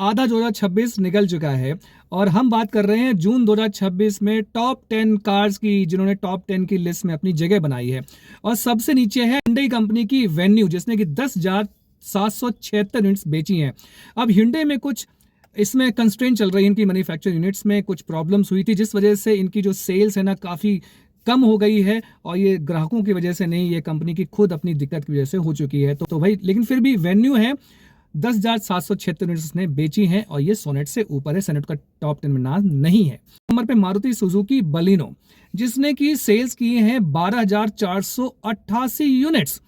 आधा 2026 निकल चुका है और हम बात कर रहे हैं जून 2026 में टॉप 10 कार्स की, जिन्होंने टॉप 10 की लिस्ट में अपनी जगह बनाई है। और सबसे नीचे है Hyundai कंपनी की वेन्यू, जिसने कि 10,776 यूनिट्स बेची हैं। अब Hyundai में कुछ इसमें कंस्ट्रेंट चल रही है, इनकी मैन्युफैक्चर यूनिट्स में कुछ प्रॉब्लम्स हुई थी, जिस वजह से इनकी जो सेल्स है ना काफ़ी कम हो गई है। और ये ग्राहकों की वजह से नहीं, ये कंपनी की खुद अपनी दिक्कत की वजह से हो चुकी है। तो भाई, लेकिन फिर भी वेन्यू है 10,776 यूनिट्स ने बेची हैं और ये सोनेट से ऊपर है, सोनेट का टॉप 10 में नाम नहीं है। नंबर पे मारुति सुजुकी बलिनो, जिसने की सेल्स किए हैं 12,488 यूनिट्स।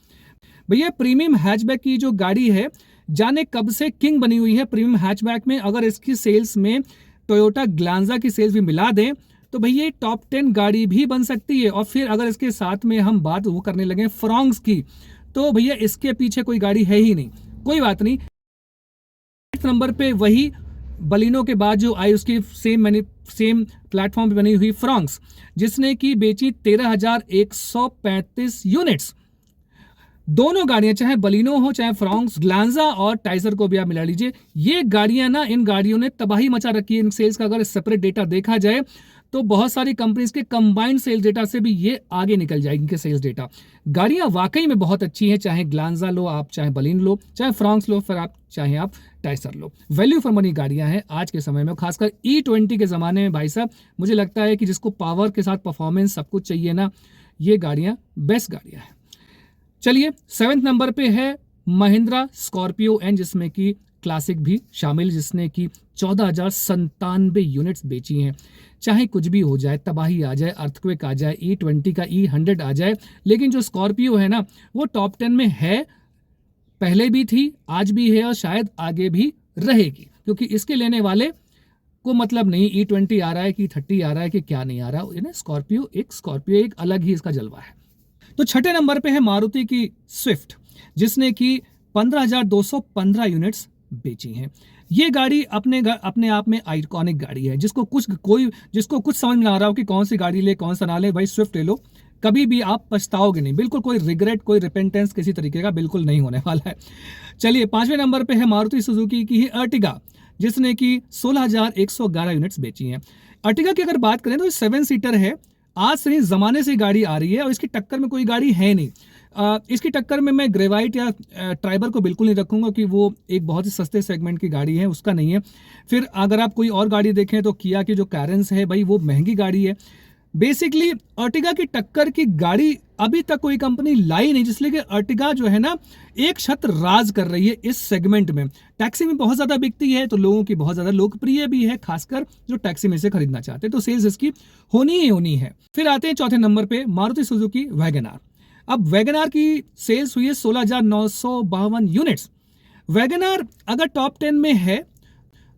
भैया प्रीमियम हैचबैक की जो गाड़ी है, जाने कब से किंग बनी हुई है प्रीमियम हैचबैक में। अगर इसकी सेल्स में टोयोटा ग्लांजा की सेल्स भी मिला दें तो भैया टॉप 10 गाड़ी भी बन सकती है। और फिर अगर इसके साथ में हम बात वो करने लगे फ्रॉन्क्स की, तो भैया इसके पीछे कोई गाड़ी है ही नहीं। कोई बात नहीं, नंबर पे वही बलिनो के बाद जो आई उसकी सेम प्लेटफॉर्म पे बनी हुई फ्रॉन्क्स, जिसने की बेची 13,135 यूनिट्स। दोनों गाड़ियां, चाहे बलिनो हो चाहे फ्रॉन्क्स, ग्लांजा और टाइजर को भी आप मिला लीजिए, ये गाड़ियां ना, इन गाड़ियों ने तबाही मचा रखी है। इन सेल्स का अगर सेपरेट डेटा देखा जाए तो बहुत सारी कंपनीज के कंबाइंड सेल्स डेटा से भी ये आगे निकल जाएगी, इनके सेल्स डेटा। गाड़ियां वाकई में बहुत अच्छी हैं, चाहे ग्लांजा लो आप, चाहे बलिनो लो, चाहे फ्रॉन्क्स लो, फिर आप चाहे आप टाइसर लो। वैल्यू फॉर मनी गाड़ियां हैं आज के समय में, खासकर E20 के जमाने में। भाई साहब, मुझे लगता है कि जिसको पावर के साथ परफॉर्मेंस सब कुछ चाहिए ना, ये गाड़ियां बेस्ट गाड़ियां हैं। चलिए 7th नंबर पे है महिंद्रा स्कॉर्पियो एन, जिसमें कि क्लासिक भी शामिल, जिसने कि 14,097 यूनिट्स बेची हैं। चाहे कुछ भी हो जाए, तबाही आ जाए, अर्थक्वेक आ जाए, E20 का E100 आ जाए, लेकिन जो स्कॉर्पियो है ना, वो टॉप 10 में है, पहले भी थी, आज भी है और शायद आगे भी रहेगी, क्योंकि इसके लेने वाले को मतलब नहीं E20 आ रहा है कि 30 आ रहा है कि क्या नहीं आ रहा है। स्कॉर्पियो एक अलग ही इसका जलवा है। तो 6ठे नंबर पे है मारुति की स्विफ्ट, जिसने की 15,215 यूनिट्स बेची हैं। ये गाड़ी अपने आप में आइकॉनिक गाड़ी है। जिसको कुछ समझ में आ रहा हो कि कौन सी गाड़ी ले कौन सा ना ले, भाई स्विफ्ट ले लो, कभी भी आप पछताओगे नहीं। बिल्कुल कोई रिग्रेट, कोई रिपेंटेंस किसी तरीके का बिल्कुल नहीं होने वाला है। चलिए 5वें नंबर पे है मारुति सुजुकी की ही अर्टिगा, जिसने की 16,111 यूनिट्स बेची हैं। अर्टिगा की अगर बात करें तो 7 सीटर है, आज से जमाने से गाड़ी आ रही है और इसकी टक्कर में कोई गाड़ी है नहीं। इसकी टक्कर में मैं ग्रेवाइट या ट्राइबर को बिल्कुल नहीं रखूंगा कि वो एक बहुत ही सस्ते सेगमेंट की गाड़ी है, उसका नहीं है। फिर अगर आप कोई और गाड़ी देखें तो किया की जो कैरेंस है, भाई वो महंगी गाड़ी है। बेसिकली अर्टिगा की टक्कर की गाड़ी अभी तक कोई कंपनी लाई नहीं, जिसलिए कि अर्टिगा जो है ना, एक छत्र राज कर रही है इस सेगमेंट में। टैक्सी में बहुत ज्यादा बिकती है, तो लोगों की बहुत ज्यादा लोकप्रिय भी है, खासकर जो टैक्सी में से खरीदना चाहते हैं, तो सेल्स इसकी होनी ही होनी है। फिर आते हैं 4थे नंबर पे मारुति सुजुकी वैगन आर। अब वैगन आर की सेल्स हुई है 16,952 यूनिट्स। वैगन आर अगर टॉप 10 में है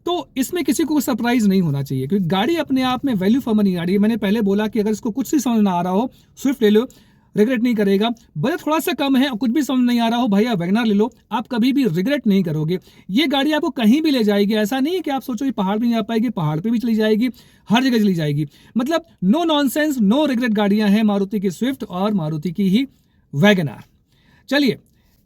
तो इसमें किसी को सरप्राइज नहीं होना चाहिए, क्योंकि गाड़ी अपने आप में वैल्यू फॉर मनी गाड़ी है। मैंने पहले बोला कि अगर इसको कुछ भी समझ ना आ रहा हो, स्विफ्ट ले लो, रिग्रेट नहीं करेगा। बजट थोड़ा सा कम है और कुछ भी समझ नहीं आ रहा हो, भैया वैगन आर ले लो, आप कभी भी रिग्रेट नहीं करोगे। ये गाड़ी आपको कहीं भी ले जाएगी। ऐसा नहीं है कि आप सोचो कि पहाड़ पे नहीं जा पाएगी, पहाड़ पे भी चली जाएगी, हर जगह चली जाएगी। मतलब नो नॉनसेंस, नो रिग्रेट गाड़ियां हैं मारुति की स्विफ्ट और मारुति की ही वैगन आर। चलिए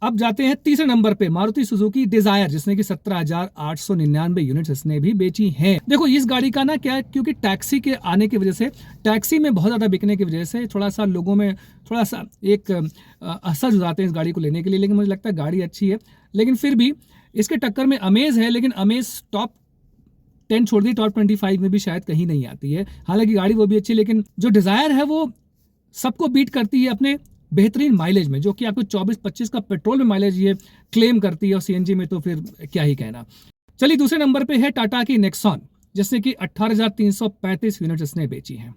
अब जाते हैं 3रे नंबर पे मारुति सुजुकी डिजायर, जिसने की 17,899 यूनिट्स इसने भी बेची हैं। देखो इस गाड़ी का ना क्या है, क्योंकि टैक्सी के आने की वजह से, टैक्सी में बहुत ज्यादा बिकने की वजह से थोड़ा सा लोगों में थोड़ा सा एक असर जाते हैं इस गाड़ी को लेने के लिए। लेकिन मुझे लगता है गाड़ी अच्छी है, लेकिन फिर भी इसके टक्कर में अमेज है, लेकिन अमेज टॉप 10 छोड़ दी, टॉप 25 में भी शायद कहीं नहीं आती है। हालांकि गाड़ी वो भी अच्छी है, लेकिन जो डिजायर है वो सबको बीट करती है अपने बेहतरीन माइलेज में, जो कि आपको 24-25 का पेट्रोल में माइलेज ये क्लेम करती है, और सीएनजी में तो फिर क्या ही कहना। चलिए 2रे नंबर पे है टाटा की नेक्सॉन, जिसने कि 18,335 यूनिट इसने बेची हैं।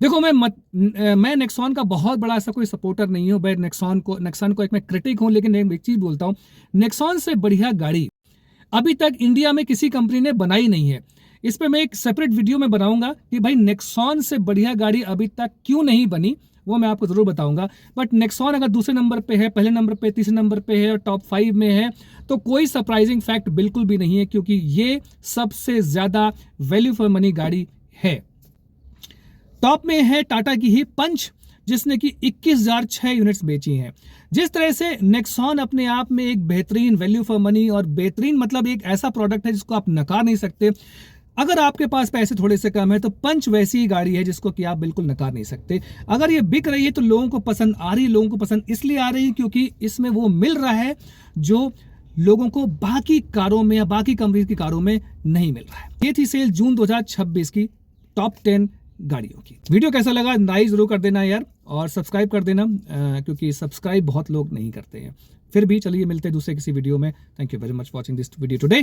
देखो मैं नेक्सॉन का बहुत बड़ा ऐसा कोई सपोर्टर नहीं हूं, मैं नेक्सॉन को एक मैं क्रिटिक हूं, लेकिन एक चीज बोलता हूं, नेक्सॉन से बढ़िया गाड़ी अभी तक इंडिया में किसी कंपनी ने बनाई नहीं है। इस पर मैं एक सेपरेट वीडियो में बनाऊंगा कि भाई नेक्सॉन से बढ़िया गाड़ी अभी तक क्यों नहीं बनी, वो मैं आपको जरूर बताऊंगा। बट नेक्सॉन अगर 2रे नंबर पे है, पहले नंबर पे, 3रे नंबर पे है और टॉप 5 में है, तो कोई सरप्राइजिंग फैक्ट बिल्कुल भी नहीं है, क्योंकि ये सबसे ज्यादा वैल्यू फॉर मनी गाड़ी है। टॉप में है टाटा की ही पंच, जिसने कि 21,006 यूनिट्स बेची हैं। जिस तरह से नेक्सॉन अपने आप में एक बेहतरीन वैल्यू फॉर मनी और बेहतरीन मतलब एक ऐसा प्रोडक्ट है जिसको आप नकार नहीं सकते। अगर आपके पास पैसे थोड़े से कम है तो पंच वैसी ही गाड़ी है जिसको कि आप बिल्कुल नकार नहीं सकते। अगर ये बिक रही है तो लोगों को पसंद आ रही है, लोगों को पसंद इसलिए आ रही है क्योंकि इसमें वो मिल रहा है जो लोगों को बाकी कारों में या बाकी कंपनी की कारों में नहीं मिल रहा है। ये थी सेल जून 2026 की टॉप 10 गाड़ियों की। वीडियो कैसा लगा लाइक जरूर कर देना यार, और सब्सक्राइब कर देना क्योंकि सब्सक्राइब बहुत लोग नहीं करते हैं। फिर भी चलिए मिलते हैं दूसरे किसी वीडियो में। Thank you very much watching this video today.